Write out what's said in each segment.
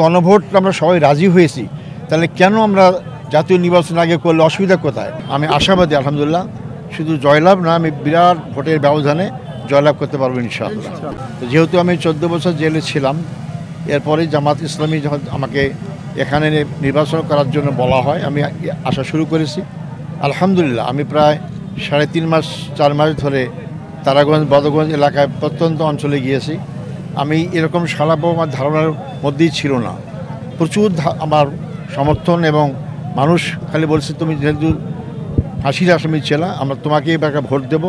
গণভোট আমরা সবাই রাজি হয়েছি, তাহলে কেন আমরা জাতীয় নির্বাচন আগে করলে অসুবিধা কোথায়? আমি আশাবাদী আলহামদুলিল্লাহ, শুধু জয়লাভ না, আমি বিরাট ভোটের ব্যবধানে জয়লাভ করতে পারবো ইনশাআল্লাহ। যেহেতু আমি 14 বছর জেলে ছিলাম, এরপরে জামাত ইসলামী যখন আমাকে এখানে নির্বাচন করার জন্য বলা হয়, আমি আসা শুরু করেছি। আলহামদুলিল্লাহ আমি প্রায় 3.5 মাস 4 মাস ধরে তারাগঞ্জ বদগঞ্জ এলাকায় প্রত্যন্ত অঞ্চলে গিয়েছি। আমি এরকম সারা আমার ধারণার মধ্যেই ছিল না। প্রচুর আমার সমর্থন এবং মানুষ খালি বলছে, তুমি যেহেতু ফাঁসির আসামি ছিল, আমরা তোমাকে এবার ভোট দেব,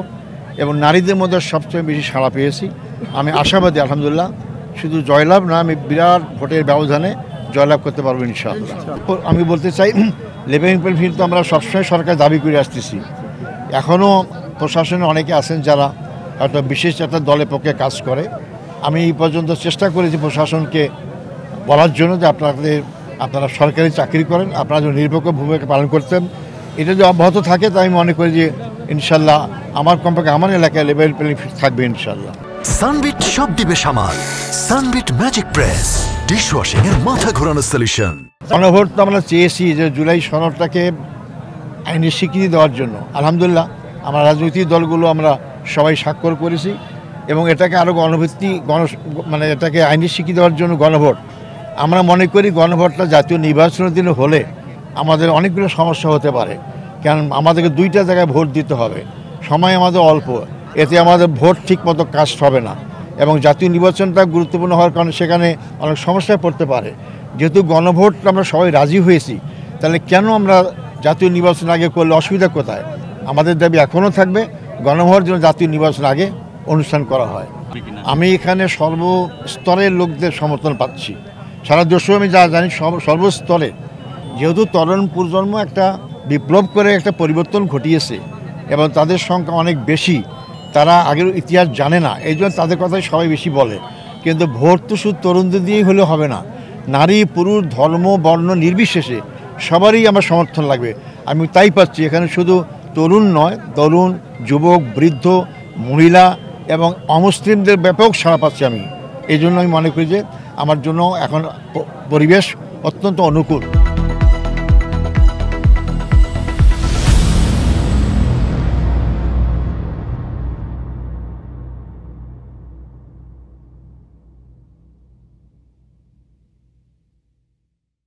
এবং নারীদের মধ্যে সবচেয়ে বেশি সাড়া পেয়েছি। আমি আশাবাদী আলহামদুলিল্লাহ, শুধু জয়লাভ না, আমি বিরাট ভোটের ব্যবধানে জয়লাভ করতে পারবো ইনশাআল্লাহ। আমি বলতে চাই, লেভেলিং প্লেইং ফিল্ড তো আমরা সবসময় সরকার দাবি করে আসতেছি। এখনও প্রশাসনে অনেকে আছেন যারা একটা বিশেষ একটা দলের পক্ষে কাজ করে। আমি এই পর্যন্ত চেষ্টা করেছি প্রশাসনকে বলার জন্য যে আপনারা সরকারি চাকরি করেন, আপনারা যদি নিরপেক্ষ ভূমিকা পালন করতেন, এটা যদি অব্যাহত থাকে, তাই আমি মনে করি যে ইনশাল্লাহ আমার কমপক্ষে আমার এলাকায় লেভেল প্লেইং ফিল্ড থাকবে ইনশাল্লাহ। সানবিট সব দিবে সামাল। সানবিট ম্যাজিক প্রেস ডিশওয়াশিং এর মাথা ঘোরানো সলিউশন। গণভোট তো আমরা চেয়েছি যে জুলাই সনদটাকে আইনি স্বীকৃতি দেওয়ার জন্য। আলহামদুলিল্লাহ আমরা রাজনৈতিক দলগুলো আমরা সবাই স্বাক্ষর করেছি, এবং এটাকে আরও মানে এটাকে আইনি স্বীকৃতি দেওয়ার জন্য গণভোট। আমরা মনে করি গণভোটটা জাতীয় নির্বাচনের দিনে হলে আমাদের অনেকগুলো সমস্যা হতে পারে, কারণ আমাদেরকে 2টা জায়গায় ভোট দিতে হবে, সময় আমাদের অল্প, এতে আমাদের ভোট ঠিক মতো কাস্ট হবে না, এবং জাতীয় নির্বাচনটা গুরুত্বপূর্ণ হওয়ার কারণে সেখানে অনেক সমস্যায় পড়তে পারে। যেহেতু গণভোট আমরা সবাই রাজি হয়েছি, তাহলে কেন আমরা জাতীয় নির্বাচন আগে করলে অসুবিধা কোথায়? আমাদের দাবি এখনও থাকবে, গণভোট যেন জাতীয় নির্বাচন আগে অনুষ্ঠান করা হয়। আমি এখানে সর্বস্তরের লোকদের সমর্থন পাচ্ছি। সারা দেশে আমি যা জানি সর্বস্তরে, যেহেতু তরুণ প্রজন্ম একটা বিপ্লব করে একটা পরিবর্তন ঘটিয়েছে এবং তাদের সংখ্যা অনেক বেশি, তারা আগের ইতিহাস জানে না, এই জন্য তাদের কথাই সবাই বেশি বলে। কিন্তু ভোট তো শুধু তরুণদের দিয়েই হলে হবে না, নারী পুরুষ ধর্ম বর্ণ নির্বিশেষে সবারই আমার সমর্থন লাগবে। আমি তাই পাচ্ছি এখানে শুধু তরুণ নয়, তরুণ যুবক বৃদ্ধ মহিলা এবং অমুসলিমদের ব্যাপক সাড়া পাচ্ছি আমি। এই জন্য আমি মনে করি যে আমার জন্য এখন পরিবেশ অত্যন্ত অনুকূল।